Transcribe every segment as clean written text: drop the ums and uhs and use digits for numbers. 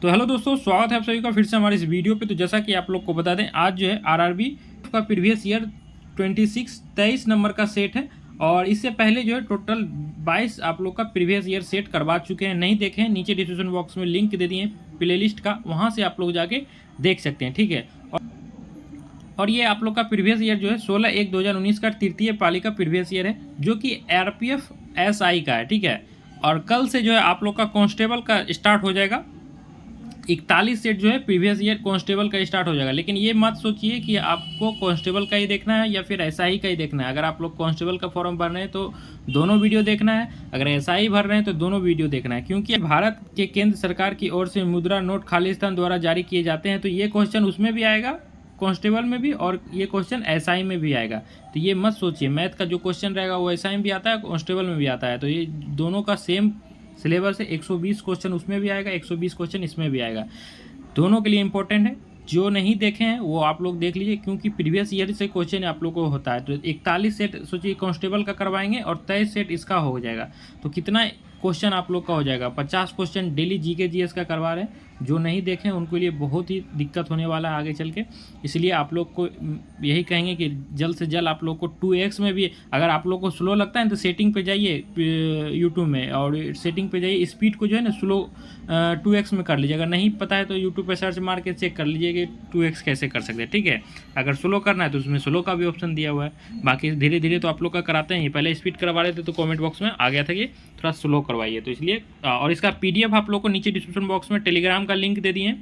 तो हेलो दोस्तों, स्वागत है आप सभी का फिर से हमारे इस वीडियो पे। तो जैसा कि आप लोग को बता दें, आज जो है आरआरबी का प्रीवियस ईयर 23 नंबर का सेट है। और इससे पहले जो है टोटल 22 आप लोग का प्रीवियस ईयर सेट करवा चुके हैं। नहीं देखे हैं, नीचे डिस्क्रिप्शन बॉक्स में लिंक दे दिए हैं प्लेलिस्ट का, वहाँ से आप लोग जाके देख सकते हैं, ठीक है। और ये आप लोग का प्रीवियस ईयर जो है 16/1/2019 का तृतीय पाली का प्रीवियस ईयर है, जो कि आरपीएफ एसआई का है, ठीक है। और कल से जो है आप लोग का कांस्टेबल का स्टार्ट हो जाएगा। 41 सेट जो है प्रीवियस ईयर कांस्टेबल का स्टार्ट हो जाएगा। लेकिन ये मत सोचिए कि आपको कांस्टेबल का ही देखना है या फिर एसआई का ही देखना है। अगर आप लोग कांस्टेबल का फॉर्म भर रहे हैं तो दोनों वीडियो देखना है, अगर एसआई भर रहे हैं तो दोनों वीडियो देखना है। क्योंकि भारत के केंद्र सरकार की ओर से मुद्रा नोट खालिस्तान द्वारा जारी किए जाते हैं, तो ये क्वेश्चन उसमें भी आएगा, कांस्टेबल में भी, और ये क्वेश्चन एसआई में भी आएगा। तो ये मत सोचिए मैथ का जो क्वेश्चन रहेगा वो एसआई में भी आता है, कांस्टेबल में भी आता है। तो ये दोनों का सेम सिलेबस है। 120 क्वेश्चन उसमें भी आएगा, 120 क्वेश्चन इसमें भी आएगा। दोनों के लिए इंपॉर्टेंट है। जो नहीं देखे हैं वो आप लोग देख लीजिए, क्योंकि प्रीवियस ईयर से क्वेश्चन आप लोग को होता है। तो 41 सेट सोचिए कांस्टेबल का करवाएंगे और 23 सेट इसका हो जाएगा। तो कितना क्वेश्चन आप लोग का हो जाएगा? 50 क्वेश्चन डेली जीके जीएस का करवा रहे हैं। जो नहीं देखें उनके लिए बहुत ही दिक्कत होने वाला है आगे चल के। इसलिए आप लोग को यही कहेंगे कि जल्द से जल्द आप लोग को 2x में भी, अगर आप लोग को स्लो लगता है तो सेटिंग पे जाइए यूट्यूब में, और सेटिंग पे जाइए, स्पीड को जो है ना स्लो 2x में कर लीजिए। अगर नहीं पता है तो यूट्यूब पे सर्च मार के चेक कर लीजिए कि 2x कैसे कर सकते हैं, ठीक है। अगर स्लो करना है तो उसमें स्लो का भी ऑप्शन दिया हुआ है। बाकी धीरे धीरे तो आप लोग का कराते हैं। पहले स्पीड करवा रहे थे तो कमेंट बॉक्स में आ गया था कि थोड़ा स्लो करवाइए, तो इसलिए। और इसका पीडीएफ आप लोग को नीचे डिस्क्रिप्शन बॉक्स में टेलीग्राम का लिंक दे दिए,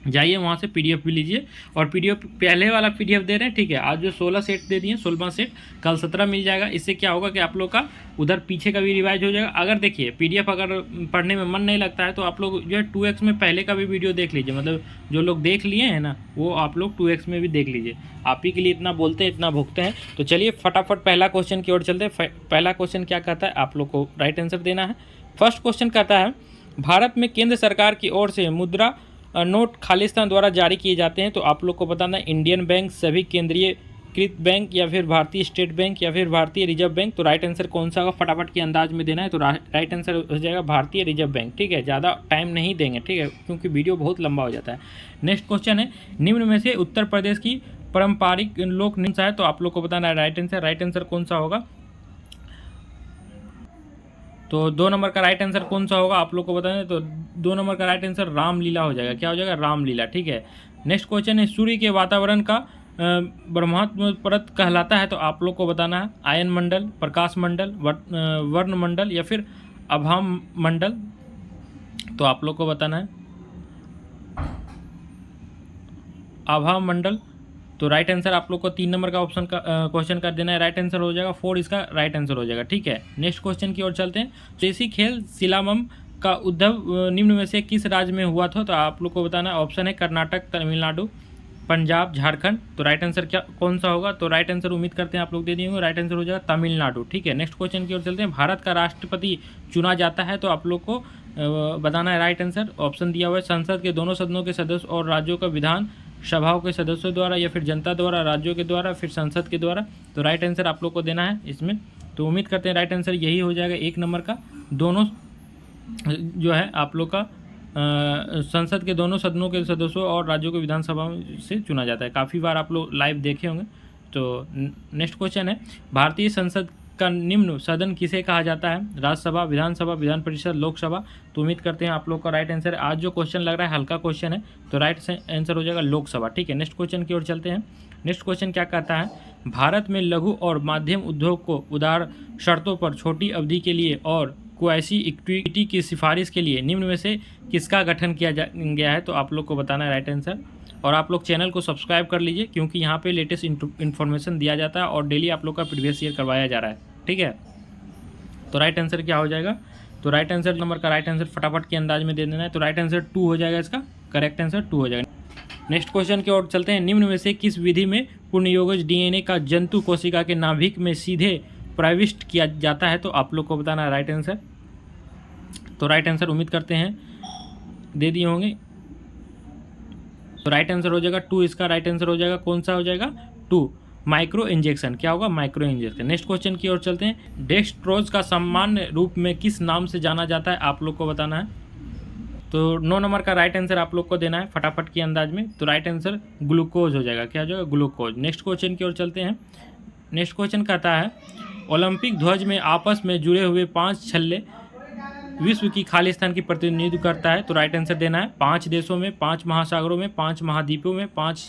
जाइए वहाँ से पीडीएफ भी लीजिए। और पीडीएफ पहले वाला पीडीएफ दे रहे हैं, ठीक है। आज जो 16 सेट दे दिए, 16वां सेट कल 17 मिल जाएगा। इससे क्या होगा कि आप लोग का उधर पीछे का भी रिवाइज हो जाएगा। अगर देखिए पीडीएफ अगर पढ़ने में मन नहीं लगता है तो आप लोग जो है 2x में पहले का भी वीडियो देख लीजिए। मतलब जो लोग देख लिए हैं ना, वो आप लोग 2x में भी देख लीजिए। आप ही के लिए इतना बोलते हैं, इतना भुगते हैं। तो चलिए फटाफट पहला क्वेश्चन की ओर चलते हैं। पहला क्वेश्चन क्या कहता है, आप लोग को राइट आंसर देना है। फर्स्ट क्वेश्चन कहता है, भारत में केंद्र सरकार की ओर से मुद्रा नोट खालिस्तान द्वारा जारी किए जाते हैं। तो आप लोग को बताना है इंडियन बैंक, सभी केंद्रीय कृत बैंक, या फिर भारतीय स्टेट बैंक, या फिर भारतीय रिजर्व बैंक। तो राइट आंसर कौन सा होगा, फटाफट के अंदाज में देना है। तो राइट आंसर हो जाएगा भारतीय रिजर्व बैंक, ठीक है। ज़्यादा टाइम नहीं देंगे, ठीक है, क्योंकि वीडियो बहुत लंबा हो जाता है। नेक्स्ट क्वेश्चन है, निम्न में से उत्तर प्रदेश की पारंपरिक लोक नृत्य है। तो आप लोग को बताना है राइट आंसर कौन सा होगा। तो 2 नंबर का राइट आंसर कौन सा होगा आप लोग को बताना है। तो 2 नंबर का राइट आंसर रामलीला हो जाएगा। क्या हो जाएगा? रामलीला, ठीक है। नेक्स्ट क्वेश्चन है, सूर्य के वातावरण का ब्रह्मात्म परत कहलाता है। तो आप लोग को बताना है आयन मंडल, प्रकाश मंडल, वर्ण मंडल, या फिर अभाम मंडल। तो आप लोग को बताना है अभाम मंडल। तो राइट आंसर आप लोग को 3 नंबर का ऑप्शन का क्वेश्चन कर देना है, राइट आंसर हो जाएगा। 4 इसका राइट आंसर हो जाएगा, ठीक है। नेक्स्ट क्वेश्चन की ओर चलते हैं। देसी खेल सिलामम का उद्भव निम्न में से किस राज्य में हुआ था। तो आप लोग को बताना है, ऑप्शन है कर्नाटक, तमिलनाडु, पंजाब, झारखंड। तो राइट आंसर क्या कौन सा होगा। तो राइट आंसर उम्मीद करते हैं आप लोग दे दिए होंगे, राइट आंसर हो जाएगा तमिलनाडु, ठीक है। नेक्स्ट क्वेश्चन की ओर चलते हैं, भारत का राष्ट्रपति चुना जाता है। तो आप लोग को बताना है राइट आंसर। ऑप्शन दिया हुआ है संसद के दोनों सदनों के सदस्य और राज्यों का विधान सभाओं के सदस्यों द्वारा, या फिर जनता द्वारा, राज्यों के द्वारा, फिर संसद के द्वारा। तो राइट आंसर आप लोग को देना है इसमें। तो उम्मीद करते हैं राइट आंसर यही हो जाएगा 1 नंबर का। दोनों जो है आप लोग का संसद के दोनों सदनों के सदस्यों और राज्यों के विधानसभा से चुना जाता है। काफ़ी बार आप लोग लाइव देखे होंगे। तो नेक्स्ट क्वेश्चन है, भारतीय संसद का निम्न सदन किसे कहा जाता है। राज्यसभा, विधानसभा, विधान परिषद, लोकसभा। तो उम्मीद करते हैं आप लोग का राइट आंसर। आज जो क्वेश्चन लग रहा है हल्का क्वेश्चन है, तो राइट आंसर हो जाएगा लोकसभा, ठीक है। नेक्स्ट क्वेश्चन की ओर चलते हैं। नेक्स्ट क्वेश्चन क्या कहता है, भारत में लघु और मध्यम उद्योग को उदार शर्तों पर छोटी अवधि के लिए और क्वासी इक्विटी की सिफारिश के लिए निम्न में से किसका गठन किया गया है। तो आप लोग को बताना है राइट आंसर। और आप लोग चैनल को सब्सक्राइब कर लीजिए, क्योंकि यहाँ पे लेटेस्ट इन्फॉर्मेशन दिया जाता है और डेली आप लोग का प्रीवियस ईयर करवाया जा रहा है, ठीक है। तो राइट आंसर क्या हो जाएगा। तो राइट आंसर नंबर का राइट आंसर फटाफट के अंदाज में दे देना है। तो राइट आंसर 2 हो जाएगा, इसका करेक्ट आंसर 2 हो जाएगा। नेक्स्ट क्वेश्चन की ओर चलते हैं, निम्न में से किस विधि में पुनर्योगज डीएनए का जंतु कोशिका के नाभिक में सीधे प्रविष्ट किया जाता है। तो आप लोग को बताना है राइट आंसर। तो राइट आंसर उम्मीद करते हैं दे दिए होंगे। तो राइट आंसर हो जाएगा 2, इसका राइट आंसर हो जाएगा। कौन सा हो जाएगा? 2, माइक्रो इंजेक्शन। क्या होगा? Micro injection. नेक्स्ट क्वेश्चन की ओर चलते हैं, डेक्सट्रोज का सामान्य रूप में किस नाम से जाना जाता है। आप लोग को बताना है। तो 9 नंबर का राइट आंसर आप लोग को देना है फटाफट के अंदाज में। तो राइट आंसर ग्लूकोज हो जाएगा। क्या हो जाएगा? ग्लूकोज। नेक्स्ट क्वेश्चन की ओर चलते हैं। नेक्स्ट क्वेश्चन कहता है ओलंपिक ध्वज में आपस में जुड़े हुए 5 छल्ले विश्व की खालिस्तान की प्रतिनिधित्व करता है। तो राइट आंसर देना है 5 देशों में, 5 महासागरों में, 5 महाद्वीपों में, 5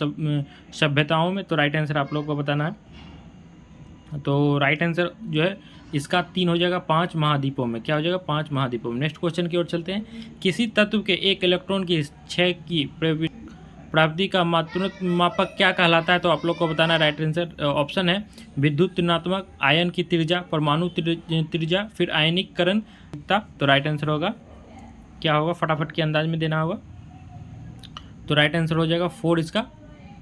सभ्यताओं में। तो राइट आंसर आप लोग को बताना है। तो राइट आंसर जो है इसका 3 हो जाएगा, 5 महाद्वीपों में। क्या हो जाएगा? 5 महाद्वीपों में। नेक्स्ट क्वेश्चन की ओर चलते हैं। किसी तत्व के एक इलेक्ट्रॉन की 6 की प्राप्ति का मात्रात्मक मापक क्या कहलाता है? तो आप लोग को बताना है। राइट आंसर ऑप्शन है विद्युत ऋणात्मक, आयन की त्रिज्या, परमाणु त्रिज्या, फिर आयनीकरण। तो राइट आंसर होगा क्या होगा? फटाफट के अंदाज में देना होगा। तो राइट आंसर हो जाएगा 4 इसका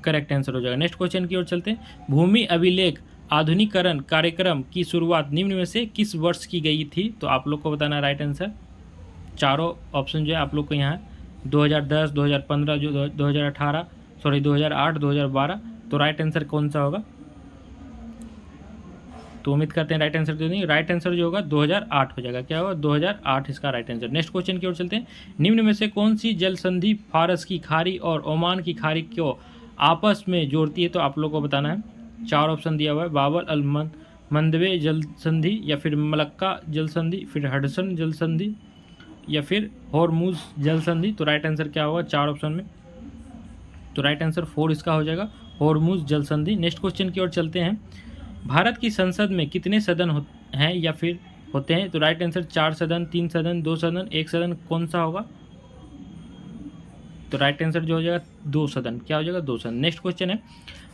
करेक्ट आंसर हो जाएगा। नेक्स्ट क्वेश्चन की ओर चलते हैं। भूमि अभिलेख आधुनिकीकरण कार्यक्रम की शुरुआत निम्न में से किस वर्ष की गई थी? तो आप लोग को बताना है राइट आंसर। चारों ऑप्शन जो है आप लोग को यहाँ 2010, 2015, 2018, 2008, 2012। तो राइट आंसर कौन सा होगा? तो उम्मीद करते हैं राइट आंसर दे देंगे। राइट आंसर जो होगा 2008 हो जाएगा। क्या होगा? 2008 इसका राइट आंसर। नेक्स्ट क्वेश्चन की ओर चलते हैं। निम्न में से कौन सी जल संधि फारस की खाड़ी और ओमान की खाड़ी को आपस में जोड़ती है? तो आप लोग को बताना है। 4 ऑप्शन दिया हुआ है, बाबर अल मंदवे जल संधि, या फिर मलक्का जल संधि, फिर हडसन जल संधि, या फिर हॉर्मुज जल संधि। तो राइट आंसर क्या होगा 4 ऑप्शन में? तो राइट आंसर 4 इसका हो जाएगा, हॉर्मुज जल संधि। नेक्स्ट क्वेश्चन की ओर चलते हैं। भारत की संसद में कितने सदन हैं या फिर होते हैं? तो राइट आंसर 4 सदन, 3 सदन, 2 सदन, 1 सदन। कौन सा होगा? तो राइट आंसर जो हो जाएगा 2 सदन। क्या हो जाएगा? 2 सदन। नेक्स्ट क्वेश्चन है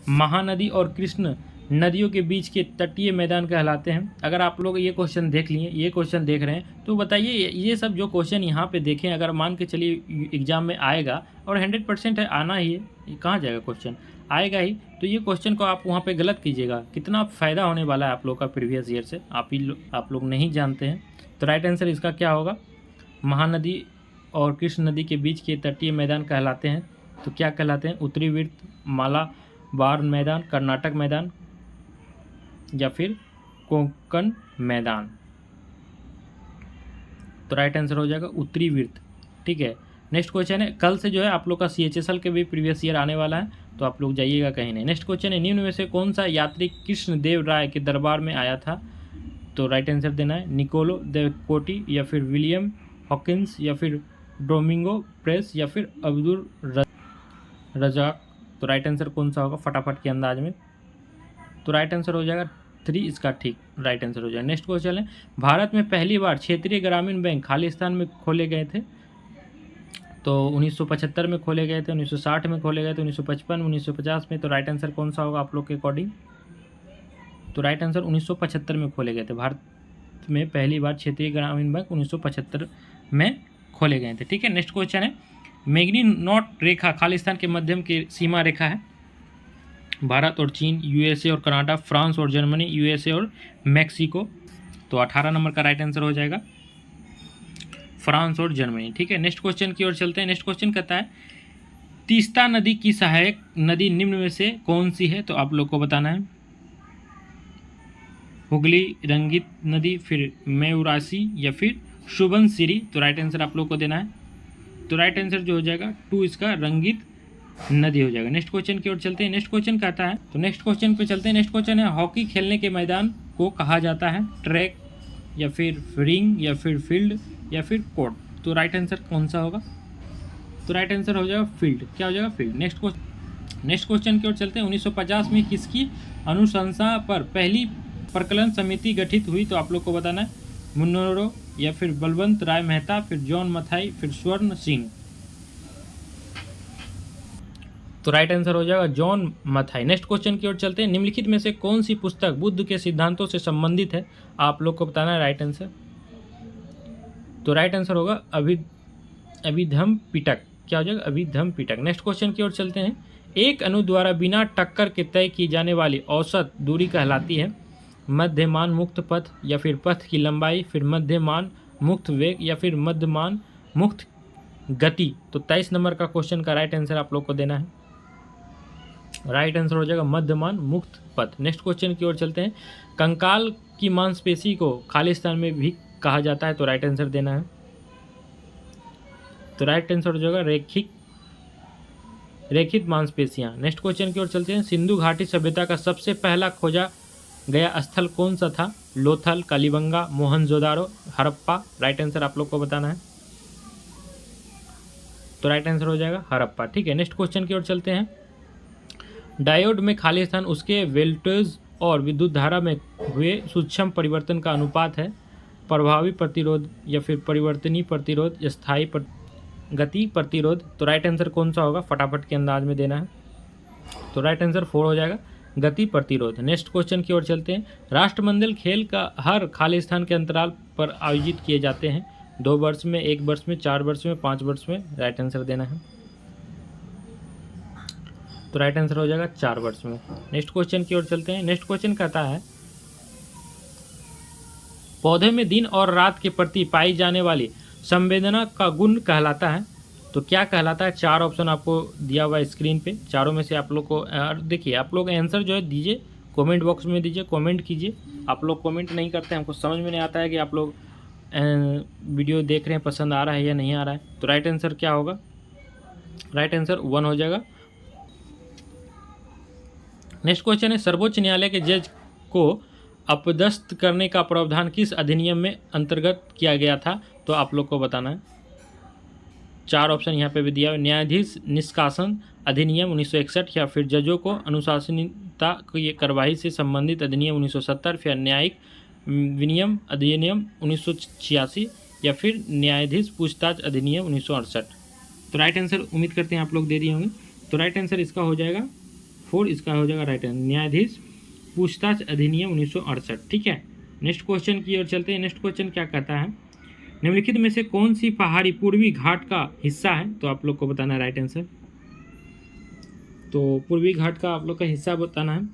महानदी और कृष्ण नदियों के बीच के तटीय मैदान कहलाते हैं। अगर आप लोग ये क्वेश्चन देख लिए, ये क्वेश्चन देख रहे हैं, तो बताइए ये सब जो क्वेश्चन यहाँ पे देखें, अगर मान के चलिए एग्जाम में आएगा, और 100% है आना ही है, ये कहाँ जाएगा क्वेश्चन, आएगा ही। तो ये क्वेश्चन को आप वहाँ पे गलत कीजिएगा, कितना फ़ायदा होने वाला है आप लोग का प्रीवियस ईयर से, आप लोग नहीं जानते हैं। तो राइट आंसर इसका क्या होगा? महानदी और कृष्ण नदी के बीच के तटीय मैदान कहलाते हैं। तो क्या कहलाते हैं? उत्तरी वृत्त, मालाबार मैदान, कर्नाटक मैदान, या फिर कोंकण मैदान। तो राइट आंसर हो जाएगा उत्तरी वृत्त। ठीक है। नेक्स्ट क्वेश्चन है, कल से जो है आप लोग का CHSL के भी प्रीवियस ईयर आने वाला है, तो आप लोग जाइएगा कहीं नहीं। नेक्स्ट क्वेश्चन है, निम्न में से कौन सा यात्री कृष्ण देव राय के दरबार में आया था? तो राइट आंसर देना है निकोलो देवकोटी, या फिर विलियम हॉकिंस, या फिर डोमिंगो प्रेस, या फिर अब्दुल रजाक। तो राइट आंसर कौन सा होगा फटाफट के अंदाज में? तो राइट आंसर हो जाएगा 3 इसका ठीक राइट आंसर हो जाएगा। नेक्स्ट क्वेश्चन है, भारत में पहली बार क्षेत्रीय ग्रामीण बैंक खालिस्तान में खोले गए थे? तो 1975 में खोले गए थे, 1960 में खोले गए थे, 1955, 1950 में। तो राइट आंसर कौन सा होगा आप लोग के अकॉर्डिंग? तो राइट आंसर 1975 में खोले गए थे। भारत में पहली बार क्षेत्रीय ग्रामीण बैंक 1975 में खोले गए थे। ठीक है। नेक्स्ट क्वेश्चन है, मैग्नीनॉट रेखा खालिस्तान के मध्यम की सीमा रेखा है। भारत और चीन, USA और कनाडा, फ्रांस और जर्मनी, USA और मैक्सिको। तो 18 नंबर का राइट आंसर हो जाएगा फ्रांस और जर्मनी। ठीक है। नेक्स्ट क्वेश्चन की ओर चलते हैं। नेक्स्ट क्वेश्चन कहता है, तीस्ता नदी की सहायक नदी निम्न में से कौन सी है? तो आप लोग को बताना है। हुगली, रंगीत नदी, फिर मेउरासी, या फिर सुबनसिरी। तो राइट आंसर आप लोग को देना है। तो राइट आंसर जो हो जाएगा 2 इसका रंगीत नदी हो जाएगा। नेक्स्ट क्वेश्चन की ओर चलते हैं। नेक्स्ट क्वेश्चन कहता है, तो नेक्स्ट क्वेश्चन पे चलते हैं। नेक्स्ट क्वेश्चन है, हॉकी खेलने के मैदान को कहा जाता है ट्रैक, या फिर रिंग, या फिर फील्ड, या फिर कोर्ट। तो राइट आंसर कौन सा होगा? तो राइट आंसर हो जाएगा फील्ड। क्या हो जाएगा? फील्ड। नेक्स्ट क्वेश्चन की ओर चलते हैं। 1950 में किसकी अनुशंसा पर पहली प्रकलन समिति गठित हुई? तो आप लोग को बताना है। मुन्नो, या फिर बलवंत राय मेहता, फिर जॉन मथाई, फिर स्वर्ण सिंह। तो राइट आंसर हो जाएगा जॉन मथाई। नेक्स्ट क्वेश्चन की ओर चलते हैं। निम्नलिखित में से कौन सी पुस्तक बुद्ध के सिद्धांतों से संबंधित है? आप लोग को बताना है राइट आंसर। तो राइट आंसर होगा अभिधम्म पिटक। क्या हो जाएगा? अभिधम्म पिटक। नेक्स्ट क्वेश्चन की ओर चलते हैं। एक अणु द्वारा बिना टक्कर के तय की जाने वाली औसत दूरी कहलाती है मध्यमान मुक्त पथ, या फिर पथ की लंबाई, फिर मध्यमान मुक्त वेग, या फिर मध्यमान मुक्त गति। तो 23 नंबर का क्वेश्चन का राइट आंसर आप लोग को देना है। राइट आंसर हो जाएगा मध्यमान मुक्त पथ। नेक्स्ट क्वेश्चन की ओर चलते हैं। कंकाल की मांसपेशी को खालिस्तान में भी कहा जाता है? तो राइट आंसर देना है। तो राइट आंसर हो जाएगा रेखित मांसपेशियां। नेक्स्ट क्वेश्चन की ओर चलते हैं। सिंधु घाटी सभ्यता का सबसे पहला खोजा गया स्थल कौन सा था? लोथल, कालीबंगा, मोहनजोदारो, हड़प्पा। राइट आंसर आप लोग को बताना है। तो राइट आंसर हो जाएगा हड़प्पा। ठीक है, नेक्स्ट क्वेश्चन की ओर चलते हैं। डायोड में खाली स्थान उसके वोल्टेज और विद्युत धारा में हुए सूक्ष्म परिवर्तन का अनुपात है। प्रभावी प्रतिरोध या फिर परिवर्तनीय प्रतिरोध, स्थायी गति प्रतिरोध। तो राइट आंसर कौन सा होगा? फटाफट के अंदाज में देना है। तो राइट आंसर 4 हो जाएगा, गति प्रतिरोध। नेक्स्ट क्वेश्चन की ओर चलते हैं। राष्ट्रमंडल खेल का हर खाली स्थान के अंतराल पर आयोजित किए जाते हैं। 2 वर्ष में, 1 वर्ष में, 4 वर्ष में, 5 वर्ष में। राइट आंसर देना है। तो राइट आंसर हो जाएगा 4 वर्ष में। नेक्स्ट क्वेश्चन की ओर चलते हैं। नेक्स्ट क्वेश्चन कहता है पौधे में दिन और रात के प्रति पाई जाने वाली संवेदना का गुण कहलाता है। तो क्या कहलाता है? 4 ऑप्शन आपको दिया हुआ है स्क्रीन पे। चारों में से आप लोग को देखिए, आप लोग आंसर जो है दीजिए, कमेंट बॉक्स में दीजिए, कमेंट कीजिए। आप लोग कमेंट नहीं करते, हमको समझ में नहीं आता है कि आप लोग वीडियो देख रहे हैं, पसंद आ रहा है या नहीं आ रहा है। तो राइट आंसर क्या होगा? राइट आंसर 1 हो जाएगा। नेक्स्ट क्वेश्चन है सर्वोच्च न्यायालय के जज को अपदस्थ करने का प्रावधान किस अधिनियम में अंतर्गत किया गया था? तो आप लोग को बताना है। 4 ऑप्शन यहाँ पे भी दिया है। न्यायाधीश निष्कासन अधिनियम 1961, या फिर जजों को अनुशासनिकता की कार्यवाही से संबंधित अधिनियम 1970, फिर न्यायिक विनियम अधिनियम 1986, या फिर न्यायाधीश पूछताछ अधिनियम 1968। तो राइट आंसर उम्मीद करते हैं आप लोग दे दिए होंगे। तो राइट आंसर इसका हो जाएगा 4, इसका हो जाएगा राइट आंसर न्यायाधीश पूछताछ अधिनियम 1968। ठीक है, नेक्स्ट क्वेश्चन की ओर चलते हैं। नेक्स्ट क्वेश्चन क्या कहता है? निम्नलिखित में से कौन सी पहाड़ी पूर्वी घाट का हिस्सा है? तो आप लोग को बताना है राइट आंसर। तो पूर्वी घाट का आप लोग का हिस्सा बताना है।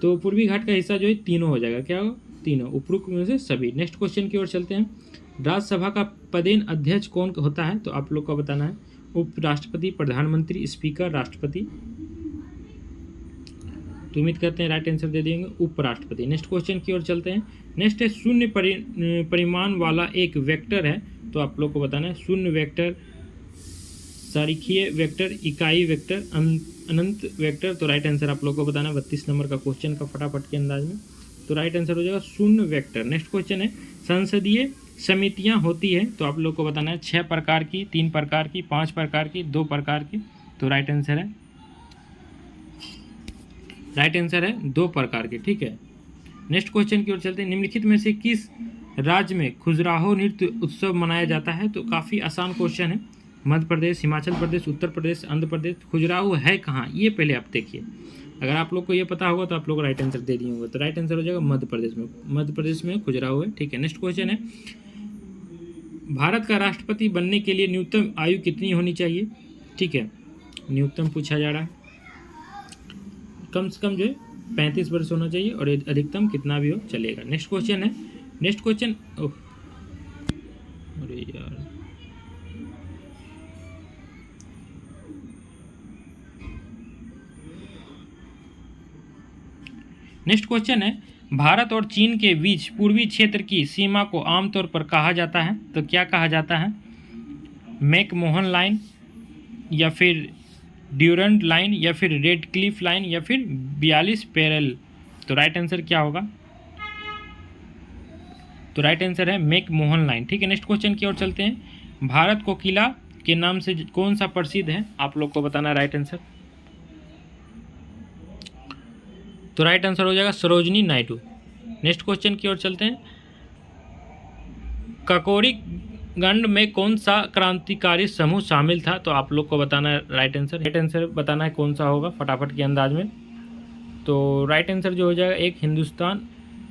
तो पूर्वी घाट का हिस्सा जो है तीनों हो जाएगा। क्या होगा? तीनों, उपरोक्त में से सभी। नेक्स्ट क्वेश्चन की ओर चलते हैं। राज्यसभा का पदेन अध्यक्ष कौन होता है? तो आप लोग को बताना है। उपराष्ट्रपति, प्रधानमंत्री, स्पीकर, राष्ट्रपति। तो उम्मीद करते हैं राइट आंसर दे देंगे उपराष्ट्रपति। नेक्स्ट क्वेश्चन की ओर चलते हैं। नेक्स्ट है शून्य परिमाण वाला एक वेक्टर है। तो आप लोग को बताना है शून्य वेक्टर, सारिखीय वेक्टर, इकाई वेक्टर, अनंत वेक्टर। तो राइट आंसर आप लोग को बताना है 32 नंबर का क्वेश्चन का फटाफट के अंदाज में। तो राइट आंसर हो जाएगा शून्य वेक्टर। नेक्स्ट क्वेश्चन है संसदीय समितियां होती है। तो आप लोग को बताना है 6 प्रकार की, 3 प्रकार की, 5 प्रकार की, 2 प्रकार की। तो राइट आंसर है 2 प्रकार की। ठीक है, नेक्स्ट क्वेश्चन की ओर चलते हैं। निम्नलिखित में से किस राज्य में खजुराहो नृत्य उत्सव मनाया जाता है? तो काफ़ी आसान क्वेश्चन है। मध्य प्रदेश, हिमाचल प्रदेश, उत्तर प्रदेश, आंध्र प्रदेश। खजुराहो है कहाँ, ये पहले आप देखिए। अगर आप लोग को ये पता होगा तो आप लोग राइट आंसर दे दिए होंगे। तो राइट आंसर हो जाएगा मध्य प्रदेश में। मध्य प्रदेश में खजुराहो है। ठीक है, नेक्स्ट क्वेश्चन है भारत का राष्ट्रपति बनने के लिए न्यूनतम आयु कितनी होनी चाहिए? ठीक है, न्यूनतम पूछा जा रहा है। कम से कम जो है 35 वर्ष होना चाहिए, और अधिकतम कितना भी हो चलेगा। नेक्स्ट क्वेश्चन है। नेक्स्ट क्वेश्चन, अरे यार, नेक्स्ट क्वेश्चन है भारत और चीन के बीच पूर्वी क्षेत्र की सीमा को आमतौर पर कहा जाता है। तो क्या कहा जाता है? मैकमोहन लाइन, या फिर ड्यूरंट लाइन, या फिर रेड क्लिफ लाइन, या फिर 42 पैरेलल। तो राइट आंसर क्या होगा? तो राइट आंसर है मैकमोहन लाइन। ठीक है, नेक्स्ट क्वेश्चन की ओर चलते हैं। भारत को किला के नाम से कौन सा प्रसिद्ध है? आप लोग को बताना है राइट आंसर। तो राइट आंसर हो जाएगा सरोजनी नायडू। नेक्स्ट क्वेश्चन की ओर चलते हैं। काकोरी गंड में कौन सा क्रांतिकारी समूह शामिल था? तो आप लोग को बताना है राइट आंसर। राइट आंसर बताना है कौन सा होगा फटाफट के अंदाज में। तो राइट आंसर जो हो जाएगा एक Hindustan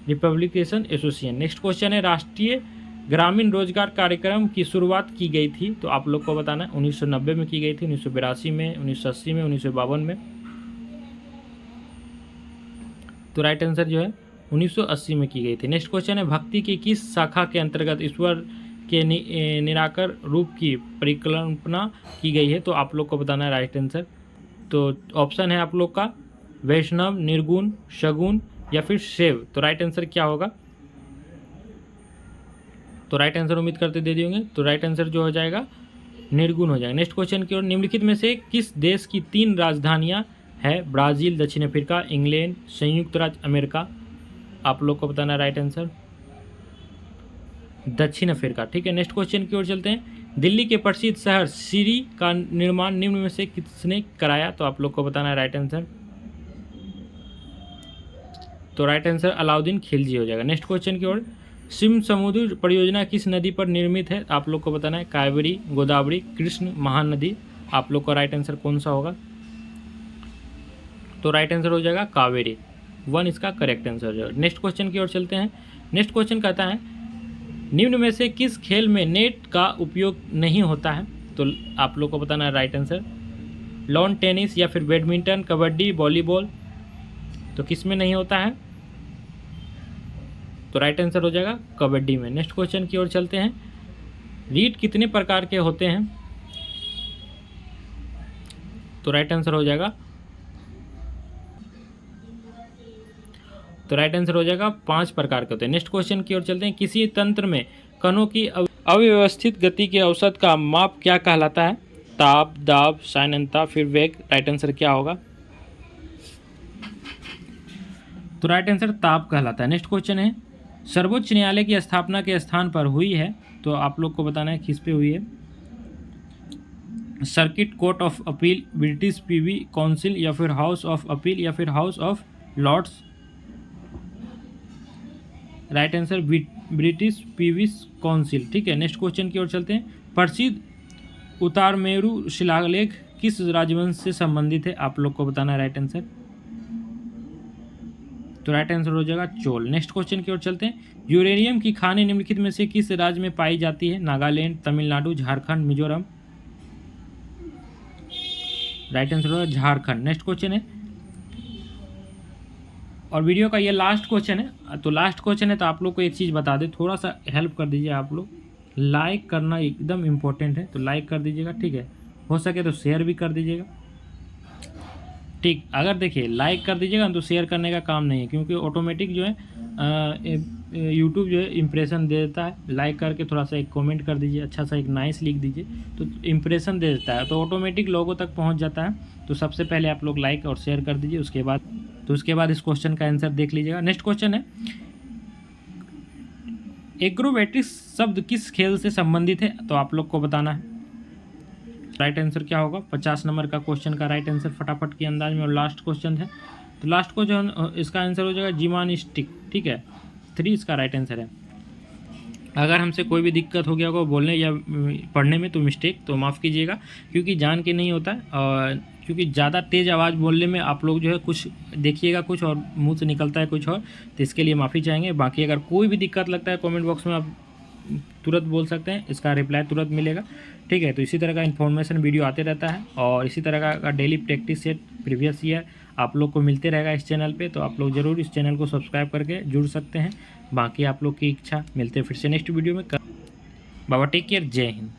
republication association. Next question है राष्ट्रीय ग्रामीण रोजगार कार्यक्रम की शुरुआत की गई थी। तो आप लोग को बताना है 1990 में की गई थी, 1982 में, 1980 में, 1952 में। तो राइट आंसर जो है 1980 में की गई थी। नेक्स्ट क्वेश्चन है भक्ति की किस शाखा के अंतर्गत ईश्वर के निराकार रूप की परिकल्पना की गई है? तो आप लोग को बताना है राइट आंसर। तो ऑप्शन है आप लोग का वैष्णव, निर्गुण, सगुण, या फिर शैव। तो राइट आंसर क्या होगा? तो राइट आंसर उम्मीद करते दे दिए होंगे। तो राइट आंसर जो हो जाएगा निर्गुण हो जाएगा। नेक्स्ट क्वेश्चन की ओर, निम्नलिखित में से किस देश की 3 राजधानियां है? ब्राज़ील, दक्षिण अफ्रीका, इंग्लैंड, संयुक्त राज्य अमेरिका। आप लोग को बताना राइट आंसर दक्षिण अफ्रीका। ठीक है, नेक्स्ट क्वेश्चन की ओर चलते हैं। दिल्ली के प्रसिद्ध शहर सीरी का निर्माण निम्न में से किसने कराया? तो आप लोग को बताना है राइट आंसर। तो राइट आंसर अलाउद्दीन खिलजी हो जाएगा। नेक्स्ट क्वेश्चन की ओर, शिव समुद्र परियोजना किस नदी पर निर्मित है? आप लोग को बताना है कावेरी, गोदावरी, कृष्ण, महानदी। आप लोग का राइट आंसर कौन सा होगा? तो राइट आंसर हो जाएगा कावेरी। 1 इसका करेक्ट आंसर हो जाएगा। नेक्स्ट क्वेश्चन की ओर चलते हैं। नेक्स्ट क्वेश्चन कहता है निम्न में से किस खेल में नेट का उपयोग नहीं होता है? तो आप लोग को बताना है राइट आंसर। लॉन टेनिस या फिर बैडमिंटन, कबड्डी, वॉलीबॉल। तो किस में नहीं होता है? तो राइट आंसर हो जाएगा कबड्डी में। नेक्स्ट क्वेश्चन की ओर चलते हैं। रीड कितने प्रकार के होते हैं? तो राइट आंसर हो जाएगा 5 प्रकार के होते हैं। नेक्स्ट क्वेश्चन की ओर चलते हैं। किसी तंत्र में कणों की अव्यवस्थित गति के औसत का माप क्या कहलाता है? ताप, दाब, साइनता, फिर वेग। राइट आंसर क्या होगा? तो राइट आंसर ताप कहलाता है। नेक्स्ट क्वेश्चन है, सर्वोच्च न्यायालय की स्थापना के स्थान पर हुई है? तो आप लोग को बताना है किस पे हुई है। Circuit court of appeal, British privy council, या फिर हाउस ऑफ अपील, या फिर house of lords. Right answer British privy council. ठीक है, नेक्स्ट क्वेश्चन की ओर चलते हैं। प्रसिद्ध उतारमेरू शिलालेख किस राजवंश से संबंधित है? आप लोग को बताना है राइट आंसर। तो राइट आंसर हो जाएगा चोल। नेक्स्ट क्वेश्चन की ओर चलते हैं। यूरेनियम की खानें निम्नलिखित में से किस राज्य में पाई जाती है? नागालैंड, तमिलनाडु, झारखंड, मिजोरम। राइट आंसर होगा झारखंड। नेक्स्ट क्वेश्चन है, और वीडियो का ये लास्ट क्वेश्चन है। तो लास्ट क्वेश्चन है, तो आप लोग को एक चीज़ बता दें, थोड़ा सा हेल्प कर दीजिए आप लोग। लाइक करना एकदम इम्पोर्टेंट है, तो लाइक कर दीजिएगा। ठीक है, हो सके तो शेयर भी कर दीजिएगा। ठीक, अगर देखिए लाइक कर दीजिएगा तो शेयर करने का काम नहीं है, क्योंकि ऑटोमेटिक जो है यूट्यूब जो है इम्प्रेशन दे देता है। लाइक करके थोड़ा सा एक कमेंट कर दीजिए, अच्छा सा एक नाइस लिख दीजिए, तो इम्प्रेशन दे देता है, तो ऑटोमेटिक लोगों तक पहुंच जाता है। तो सबसे पहले आप लोग लाइक और शेयर कर दीजिए, उसके बाद इस क्वेश्चन का आंसर देख लीजिएगा। नेक्स्ट क्वेश्चन है, एक्रोबैटिक्स शब्द किस खेल से संबंधित है? तो आप लोग को बताना है राइट आंसर क्या होगा। 50 नंबर का क्वेश्चन का राइट आंसर फटाफट के अंदाज में। और लास्ट क्वेश्चन है, तो लास्ट क्वेश्चन इसका आंसर हो जाएगा जिम्नास्टिक। ठीक है, 3 इसका राइट आंसर है। अगर हमसे कोई भी दिक्कत हो गया होगा बोलने या पढ़ने में तो मिस्टेक तो माफ़ कीजिएगा, क्योंकि जान के नहीं होता है, और क्योंकि ज़्यादा तेज़ आवाज़ बोलने में आप लोग जो है कुछ देखिएगा कुछ और मुंह से निकलता है कुछ और, तो इसके लिए माफ़ी चाहेंगे। बाकी अगर कोई भी दिक्कत लगता है कमेंट बॉक्स में आप तुरंत बोल सकते हैं, इसका रिप्लाई तुरंत मिलेगा। ठीक है, तो इसी तरह का इन्फॉर्मेशन वीडियो आते रहता है, और इसी तरह का daily practice set previous year आप लोग को मिलते रहेगा इस चैनल पे। तो आप लोग ज़रूर इस चैनल को सब्सक्राइब करके जुड़ सकते हैं। बाकी आप लोग की इच्छा, मिलते हैं फिर से नेक्स्ट वीडियो में। बाबा टेक केयर, जय हिंद।